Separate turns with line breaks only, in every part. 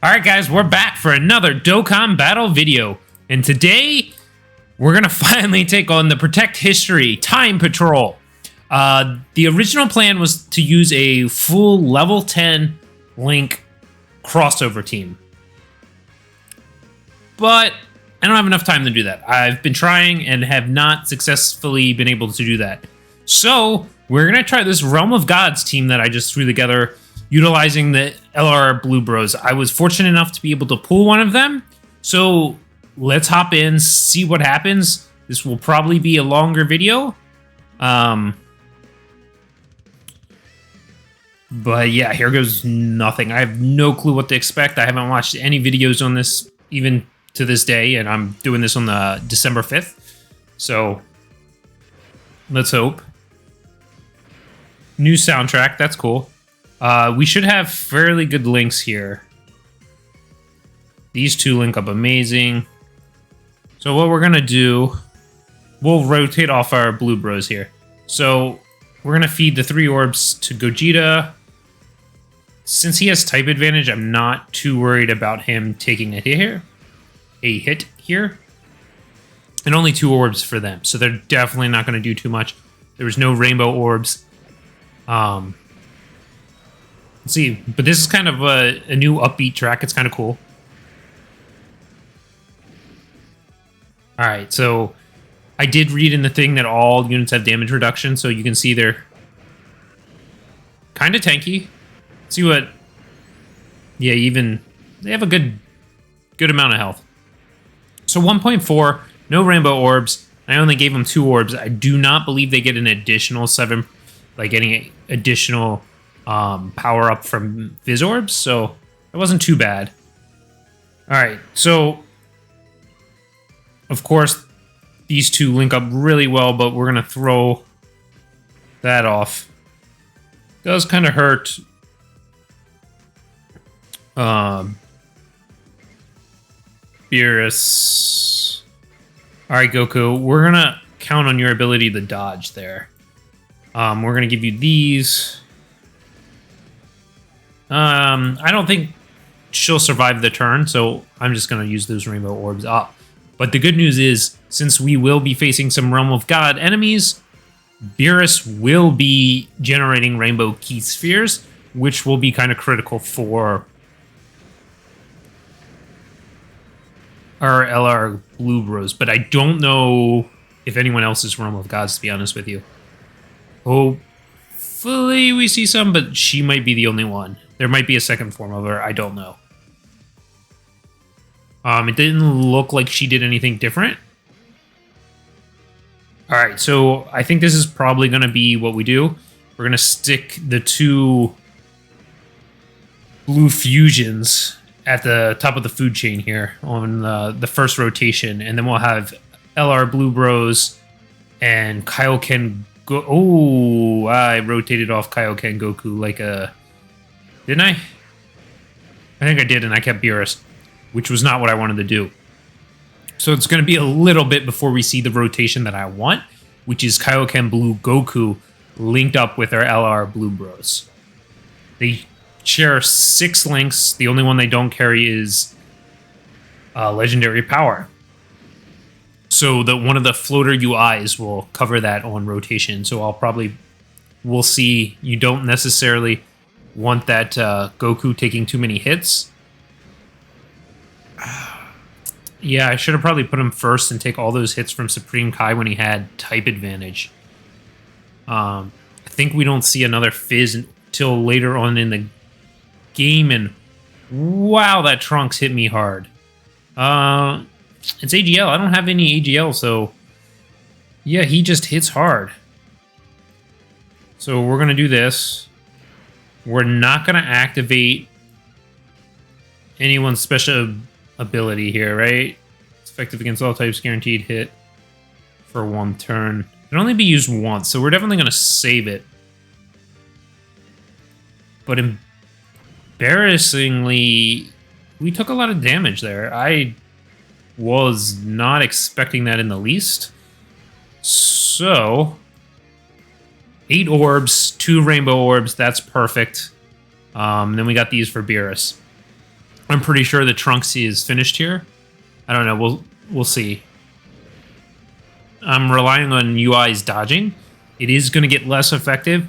Alright guys, we're back for another Dokkan battle video. And today, we're gonna finally take on the Protect History Time Patrol. The original plan was to use a full level 10 Link crossover team. But I don't have enough time to do that. I've been trying and have not successfully been able to do that. So, we're gonna try this Realm of Gods team that I just threw together utilizing the LR Blue Bros. I was fortunate enough to be able to pull one of them. So let's hop in, see what happens. This will probably be a longer video. But yeah, here goes nothing. I have no clue what to expect. I haven't watched any videos on this even to this day, and I'm doing this on the December 5th. So let's hope. New soundtrack, that's cool. We should have fairly good links here. These two link up amazing. So what we're going to do, we'll rotate off our Blue Bros here. So we're going to feed the 3 orbs to Gogeta. Since he has type advantage, I'm not too worried about him taking a hit here. And only 2 orbs for them. So they're definitely not going to do too much. There was no rainbow orbs. Let's see, but this is kind of a new upbeat track. It's kind of cool. All right, so I did read in the thing that all units have damage reduction, so you can see they're kind of tanky. Let's see what... Yeah, even... They have a good amount of health. So 1.4, no rainbow orbs. I only gave them 2 orbs. I do not believe they get an additional 7, like any additional... power up from Fizz Orbs, so it wasn't too bad. Alright, so of course these two link up really well, but we're gonna throw that off. Does kind of hurt Beerus. Alright, Goku, we're gonna count on your ability to dodge there. We're gonna give you these. I don't think she'll survive the turn, so I'm just going to use those rainbow orbs up. But the good news is, since we will be facing some Realm of God enemies, Beerus will be generating rainbow key spheres, which will be kind of critical for our LR Blue Bros. But I don't know if anyone else is Realm of Gods, to be honest with you. Hopefully we see some, but she might be the only one. There might be a second form of her. I don't know. It didn't look like she did anything different. Alright, so I think this is probably going to be what we do. We're going to stick the 2 blue fusions at the top of the food chain here on the first rotation. And then we'll have LR Blue Bros and Kaioken Go... Oh, I rotated off Kaioken Goku like a... Didn't I? I think I did, and I kept Beerus, which was not what I wanted to do. So it's going to be a little bit before we see the rotation that I want, which is Kaioken Blue Goku linked up with our LR Blue Bros. They share 6 links. The only one they don't carry is Legendary Power. So one of the floater UIs will cover that on rotation. So we'll see. You don't necessarily want that Goku taking too many hits. Yeah, I should have probably put him first and take all those hits from Supreme Kai when he had type advantage. I think we don't see another Fizz until later on in the game, and wow, that Trunks hit me hard. It's AGL. I don't have any AGL, so yeah, he just hits hard. So we're going to do this. We're not going to activate anyone's special ability here, right? It's effective against all types, guaranteed hit for 1 turn. It can only be used once, so we're definitely going to save it. But embarrassingly, we took a lot of damage there. I was not expecting that in the least. So 8 orbs, 2 rainbow orbs, that's perfect. Then we got these for Beerus. I'm pretty sure the Trunks is finished here. I don't know. We'll see. I'm relying on UI's dodging. It is going to get less effective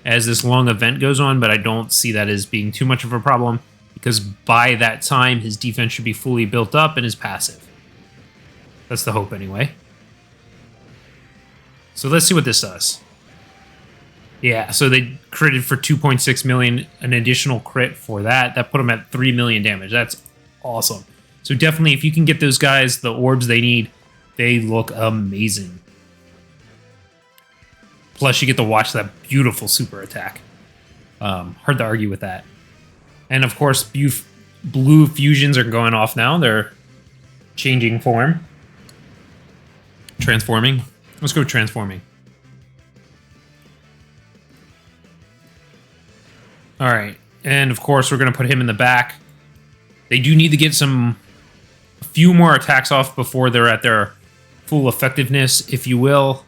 as this long event goes on, but I don't see that as being too much of a problem because by that time, his defense should be fully built up and is passive. That's the hope anyway. So let's see what this does. Yeah, so they critted for 2.6 million, an additional crit for that. That put them at 3 million damage. That's awesome. So definitely, if you can get those guys the orbs they need, they look amazing. Plus, you get to watch that beautiful super attack. Hard to argue with that. And of course, blue fusions are going off now. They're changing form. Transforming. Let's go transforming. All right. And of course, we're going to put him in the back. They do need to get a few more attacks off before they're at their full effectiveness, if you will.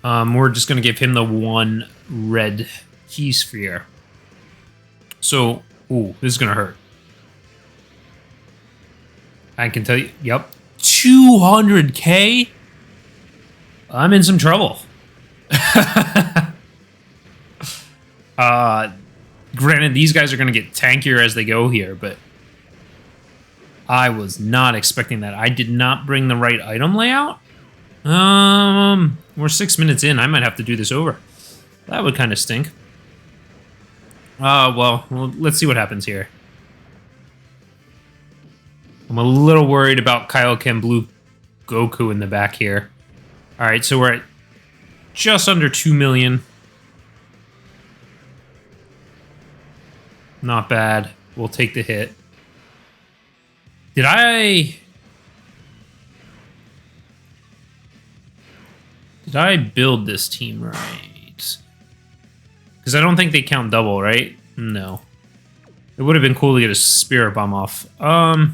We're just going to give him the one red key sphere. So, ooh, this is going to hurt. I can tell you, yep. 200k? I'm in some trouble. Granted, these guys are going to get tankier as they go here, but I was not expecting that. I did not bring the right item layout. We're 6 minutes in. I might have to do this over. That would kind of stink. Well, let's see what happens here. I'm a little worried about Kaioken Blue Goku in the back here. All right, so we're at just under 2 million. Not bad. We'll take the hit. Did I build this team right? Because I don't think they count double, right? No. It would have been cool to get a Spirit Bomb off. I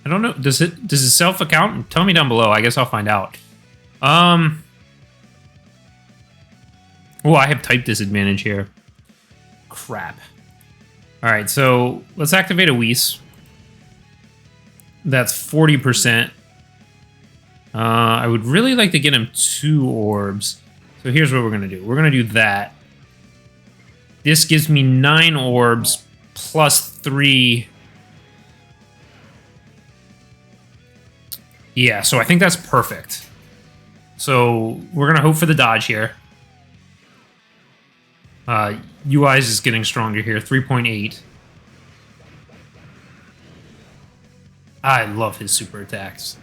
don't know. Does it self-account? Tell me down below. I guess I'll find out. Oh, I have type disadvantage here. Crap. All right, so let's activate a Whis. That's 40%. I would really like to get him 2 orbs. So here's what we're going to do. We're going to do that. This gives me 9 orbs plus 3. Yeah, so I think that's perfect. So we're going to hope for the dodge here. UI's is getting stronger here, 3.8. I love his super attacks.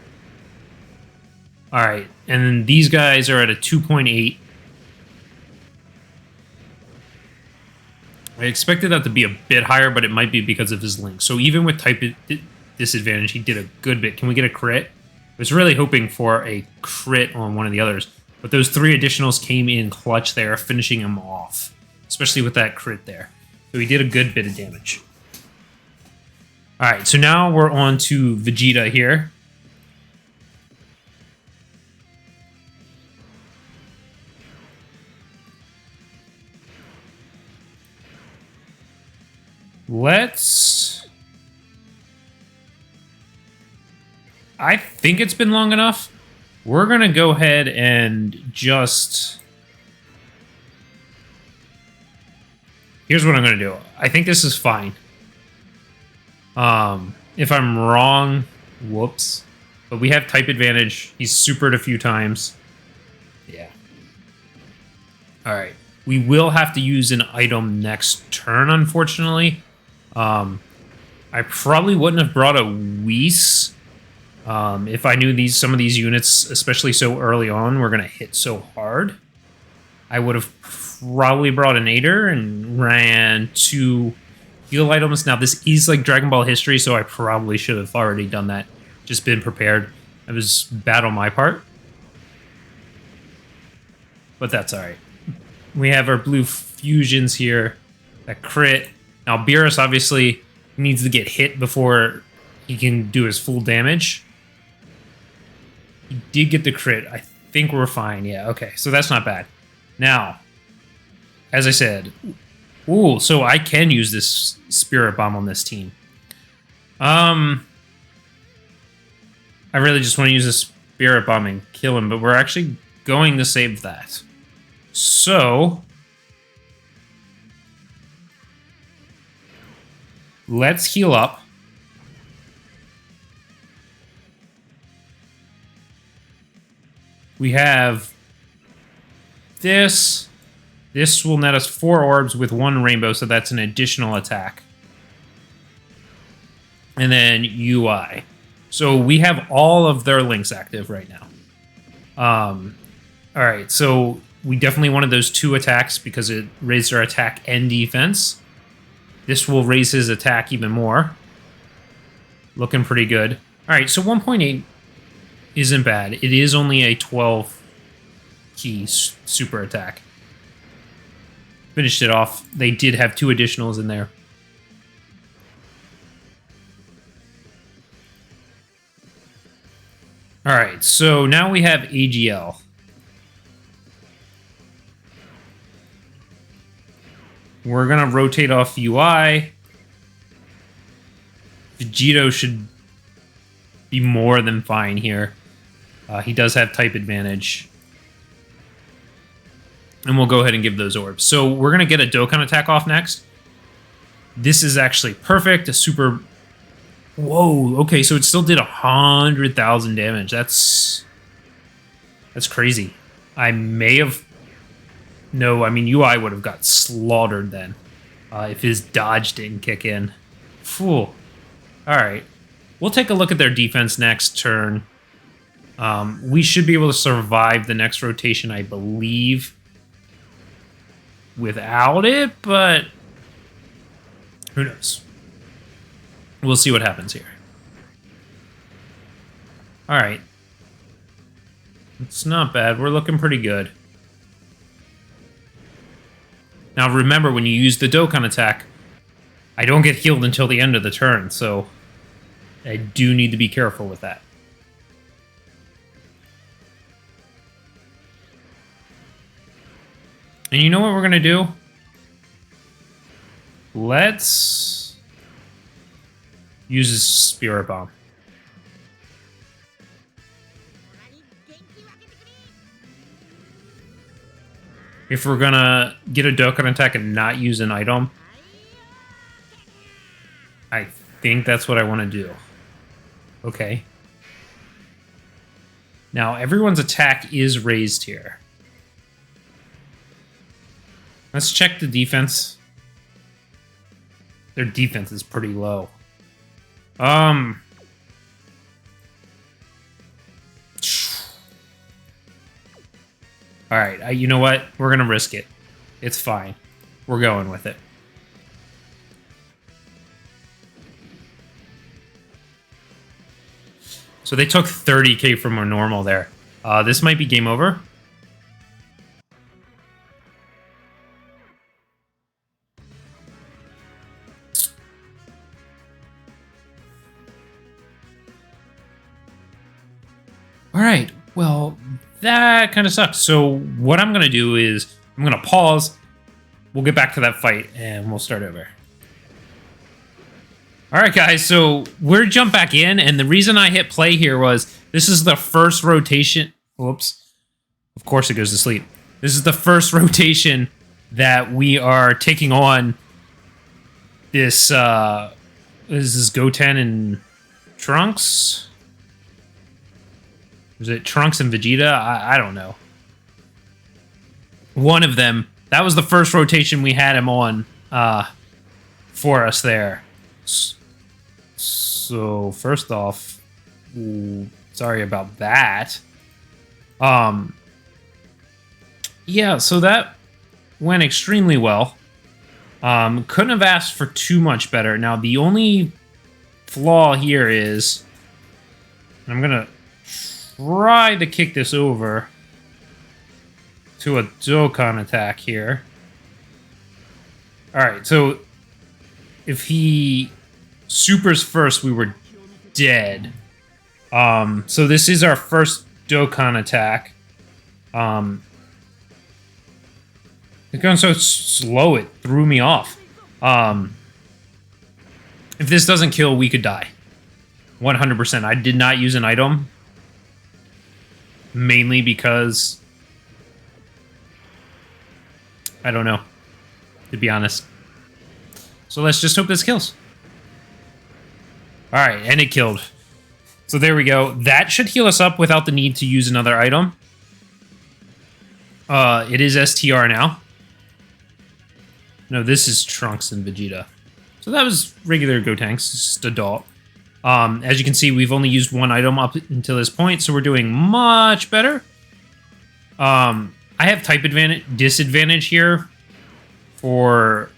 All right, and then these guys are at a 2.8. I expected that to be a bit higher, but it might be because of his link. So even with type disadvantage, he did a good bit. Can we get a crit? I was really hoping for a crit on one of the others, but those 3 additionals came in clutch there, finishing him off, especially with that crit there. So he did a good bit of damage. All right, so now we're on to Vegeta here. I think it's been long enough. We're going to go ahead and just... Here's what I'm going to do. I think this is fine. If I'm wrong, whoops. But we have type advantage. He's supered a few times. Yeah. All right. We will have to use an item next turn, unfortunately. I probably wouldn't have brought a Whis if I knew some of these units, especially so early on, were going to hit so hard. I would have probably brought an Aider and ran 2 heal items. Now, this is like Dragon Ball history, so I probably should have already done that. Just been prepared. It was bad on my part. But that's all right. We have our blue fusions here. That crit. Now, Beerus obviously needs to get hit before he can do his full damage. He did get the crit. I think we're fine. Yeah, okay. So that's not bad. Now, as I said, Ooh, so I can use this Spirit Bomb on this team. I really just want to use a Spirit Bomb and kill him, but we're actually going to save that. So let's heal up. We have this. This will net us 4 orbs with 1 rainbow, so that's an additional attack. And then UI. So we have all of their links active right now. Alright, so we definitely wanted those 2 attacks because it raised our attack and defense. This will raise his attack even more. Looking pretty good. Alright, so 1.8 isn't bad. It is only a 12 key super attack. Finished it off. They did have 2 additionals in there. Alright, so now we have AGL. We're going to rotate off UI. Vegito should be more than fine here. He does have type advantage. And we'll go ahead and give those orbs. So we're going to get a Dokkan attack off next. This is actually perfect. A super... Whoa, okay, so it still did 100,000 damage. That's crazy. I may have... No, I mean, UI would have got slaughtered then. If his dodge didn't kick in. Phew. Alright. We'll take a look at their defense next turn. We should be able to survive the next rotation, I believe, without it, but who knows? We'll see what happens here. Alright. It's not bad. We're looking pretty good. Now remember, when you use the Dokkan attack, I don't get healed until the end of the turn, so I do need to be careful with that. And you know what we're going to do? Let's use this Spirit Bomb. If we're going to get a Dokkan attack and not use an item, I think that's what I want to do. Okay. Now, everyone's attack is raised here. Let's check the defense. Their defense is pretty low. Alright, you know what? We're gonna risk it. It's fine. We're going with it. So they took 30k from our normal there. This might be game over. Alright, well, that kind of sucks. So what I'm going to do is I'm going to pause. We'll get back to that fight and we'll start over. Alright guys, so we're jump back in, and the reason I hit play here was this is the first rotation. Whoops. Of course it goes to sleep. This is the first rotation that we are taking on this, this is Goten and Trunks. Was it Trunks and Vegeta? I don't know. One of them. That was the first rotation we had him on for us there. So, first off, sorry about that. Yeah, so that went extremely well. Couldn't have asked for too much better. Now, the only flaw here is... I'm going to try to kick this over to a Dokkan attack here. Alright, so if he supers first, we were dead. So this is our first Dokkan attack. It's going so slow, it threw me off. If this doesn't kill, we could die. 100%. I did not use an item. Mainly because... I don't know. To be honest. So let's just hope this kills. Alright, and it killed. So there we go. That should heal us up without the need to use another item. It is STR now. No, this is Trunks and Vegeta. So that was regular Gotenks, just adult. As you can see, we've only used one item up until this point, so we're doing much better. I have type disadvantage here for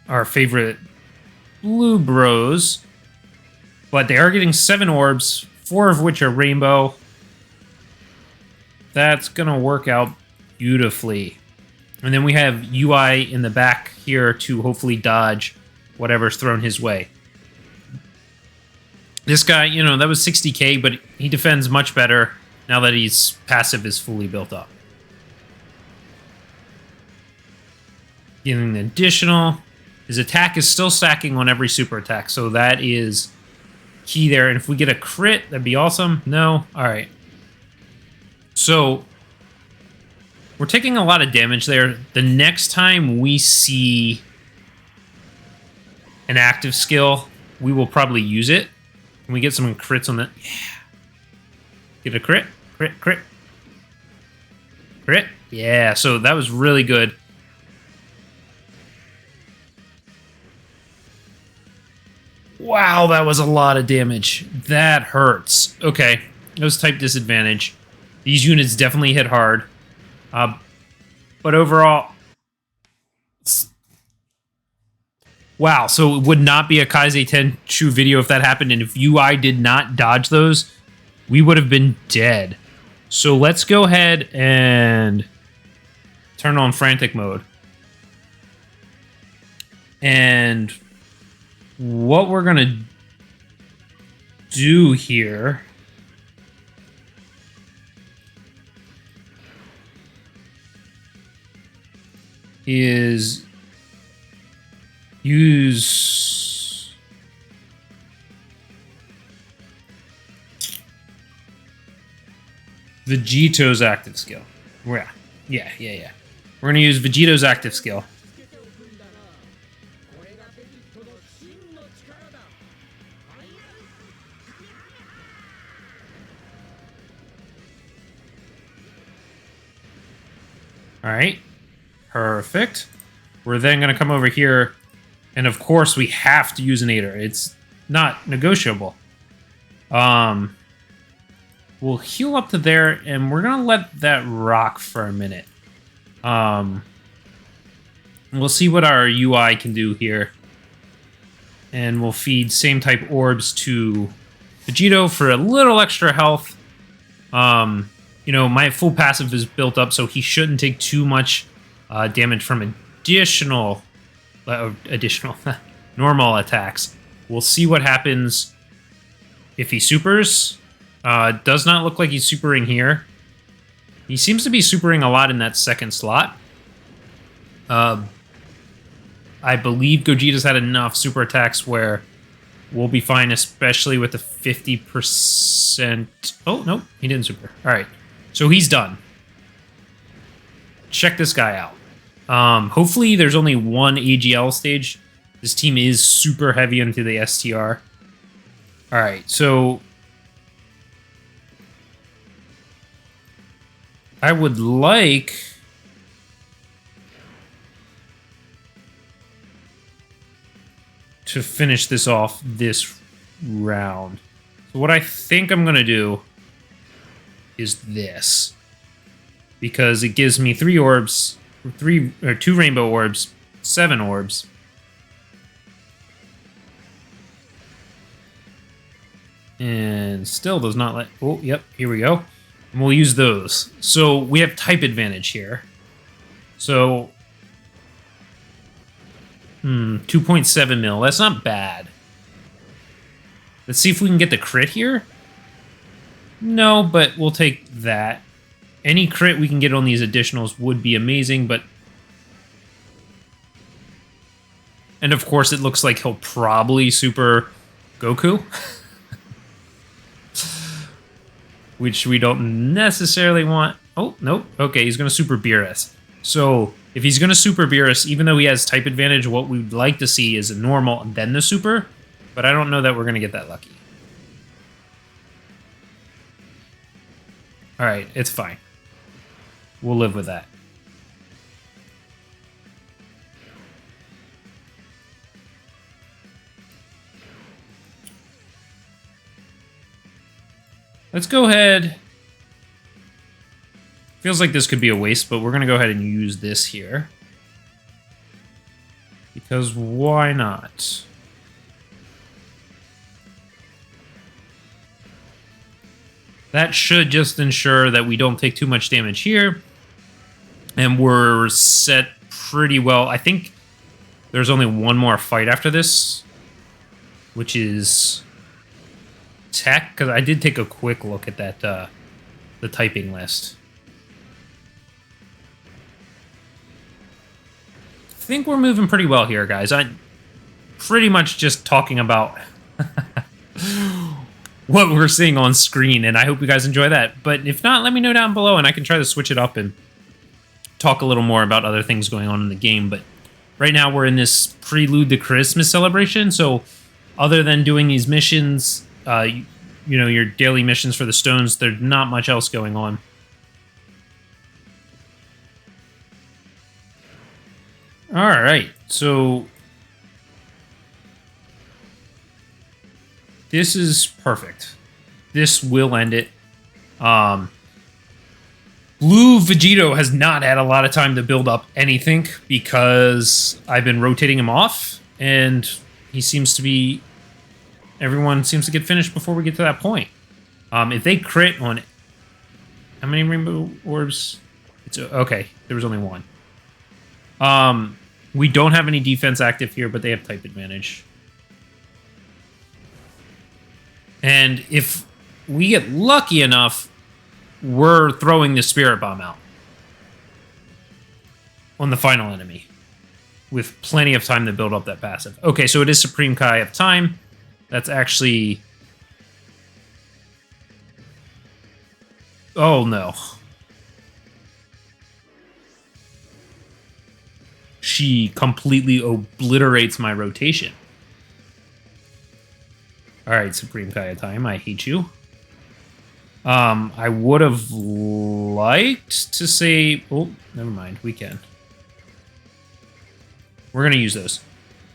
our favorite blue bros. But they are getting 7 orbs, 4 of which are rainbow. That's going to work out beautifully. And then we have UI in the back here to hopefully dodge whatever's thrown his way. This guy, you know, that was 60k, but he defends much better now that his passive is fully built up. Getting the additional. His attack is still stacking on every super attack, so that is key there. And if we get a crit, that'd be awesome. No? Alright. So, we're taking a lot of damage there. The next time we see an active skill, we will probably use it. Can we get some crits on that? Yeah. Get a crit? Crit, crit. Crit? Yeah, so that was really good. Wow, that was a lot of damage. That hurts. Okay, it was type disadvantage. These units definitely hit hard. But overall... Wow, so it would not be a Kaizei Tenchu video if that happened, and if UI did not dodge those, we would have been dead. So let's go ahead and turn on frantic mode. And what we're going to do here is use Vegito's active skill. Yeah. We're going to use Vegito's active skill. Alright. Perfect. We're then going to come over here, and of course we have to use an Aider. It's not negotiable. We'll heal up to there, and we're going to let that rock for a minute. We'll see what our UI can do here. And we'll feed same type orbs to Vegito for a little extra health. You know, my full passive is built up, so he shouldn't take too much damage from additional normal attacks. We'll see what happens if he supers. Does not look like he's supering here. He seems to be supering a lot in that second slot. I believe Gogeta's had enough super attacks where we'll be fine, especially with the 50%. Oh, no, he didn't super. All right, so he's done. Check this guy out. Hopefully there's only one AGL stage. This team is super heavy into the STR. All right, so I would like to finish this off this round. So what I think I'm going to do is this. Because it gives me 3 orbs, 2 rainbow orbs, 7 orbs. And still does not let... Oh, yep, here we go. And we'll use those. So we have type advantage here. So 2.7 mil. That's not bad. Let's see if we can get the crit here. No, but we'll take that. Any crit we can get on these additionals would be amazing, but And of course, it looks like he'll probably super Goku, which we don't necessarily want. Oh, nope. Okay, he's going to super Beerus. So if he's going to super Beerus, even though he has type advantage, what we'd like to see is a normal and then the super. But I don't know that we're going to get that lucky. All right, it's fine. We'll live with that. Let's go ahead. Feels like this could be a waste, but we're going to go ahead and use this here. Because why not? That should just ensure that we don't take too much damage here. And we're set pretty well. I think there's only one more fight after this, which is tech, because I did take a quick look at that the typing list. I think we're moving pretty well here, guys. I'm pretty much just talking about what we're seeing on screen, and I hope you guys enjoy that. But if not, let me know down below, and I can try to switch it up and talk a little more about other things going on in the game. But right now we're in this prelude to Christmas celebration, so other than doing these missions, you know, your daily missions for the stones, there's not much else going on. All right, so this is perfect. This will end it. Blue Vegito has not had a lot of time to build up anything because I've been rotating him off, and he seems to be... Everyone seems to get finished before we get to that point. If they crit on... How many rainbow orbs? It's okay, there was only one. We don't have any defense active here, but they have type advantage. And if we get lucky enough, we're throwing the Spirit Bomb out on the final enemy with plenty of time to build up that passive. Okay, so it is Supreme Kai of Time. That's actually... Oh, no. She completely obliterates my rotation. Alright, Supreme Kai of Time, I hate you. I would have liked to say... Oh, never mind, we can. We're going to use those.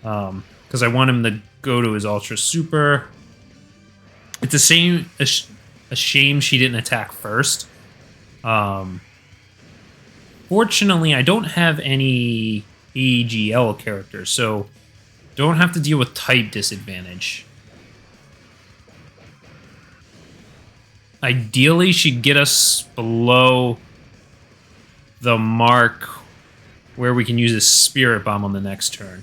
Because I want him to go to his Ultra Super. It's a shame she didn't attack first. Fortunately, I don't have any AGL characters, so don't have to deal with type disadvantage. Ideally, she'd get us below the mark where we can use a Spirit Bomb on the next turn.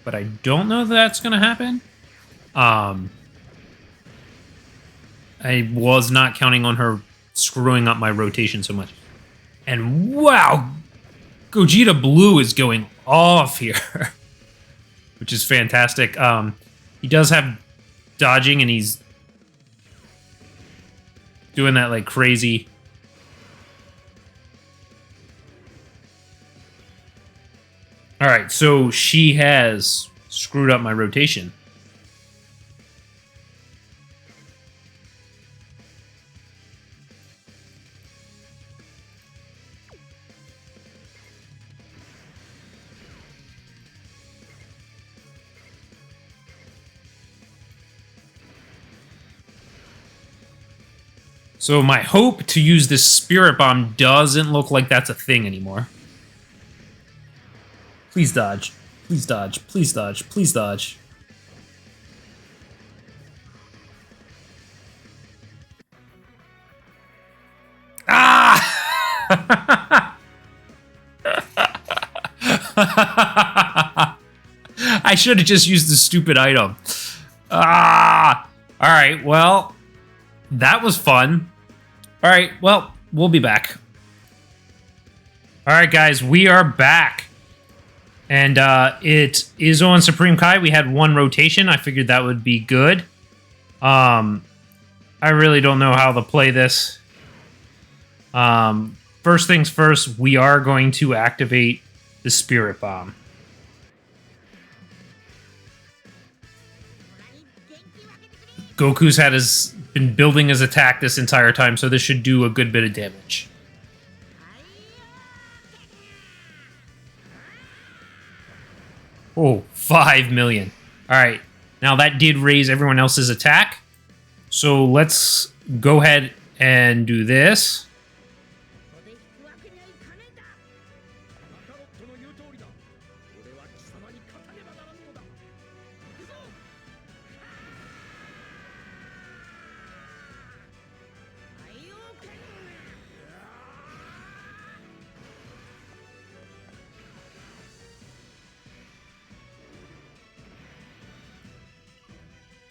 But I don't know that that's going to happen. I was not counting on her screwing up my rotation so much. And wow, Gogeta Blue is going off here, which is fantastic. He does have dodging, and he's doing that like crazy. All right, so she has screwed up my rotation. So my hope to use this Spirit Bomb doesn't look like that's a thing anymore. Please dodge. Please dodge. Please dodge. Please dodge. Ah! I should have just used the stupid item. Ah! All right, well, that was fun. All right, well, we'll be back. All right, guys, we are back. And it is on Supreme Kai. We had one rotation. I figured that would be good. I really don't know how to play this. First things first, we are going to activate the Spirit Bomb. Goku's been building his attack this entire time, so this should do a good bit of damage. Oh, 5 million. All right. Now that did raise everyone else's attack. So let's go ahead and do this.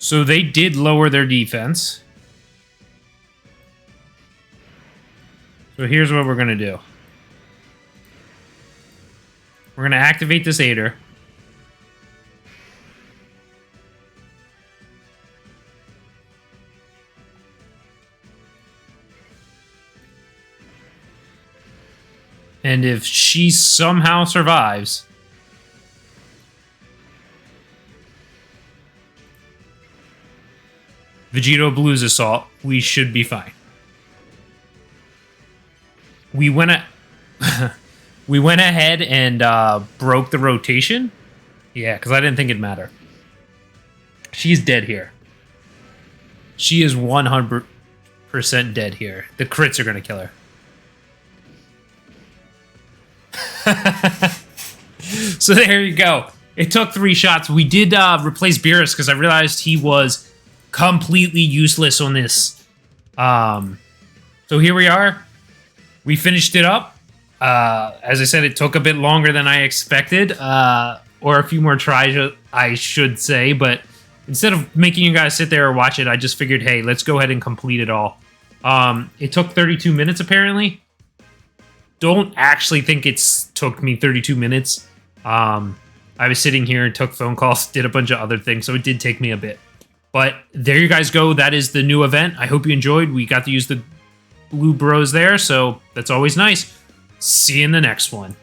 So they did lower their defense. So here's what we're going to do. We're going to activate this Aider. And if she somehow survives, Vegito Blues Assault, we should be fine. We went ahead and broke the rotation. Yeah, because I didn't think it'd matter. She's dead here. She is 100% dead here. The crits are going to kill her. So there you go. It took 3 shots. We did replace Beerus because I realized he was completely useless on this. So here we are. We finished it up. As I said, it took a bit longer than I expected, or a few more tries, I should say. But instead of making you guys sit there or watch it, I just figured, hey, let's go ahead and complete it all. It took 32 minutes, apparently. Don't actually think it's took me 32 minutes. I was sitting here, took phone calls, did a bunch of other things, so it did take me a bit. But there you guys go. That is the new event. I hope you enjoyed. We got to use the Blue Bros there, so that's always nice. See you in the next one.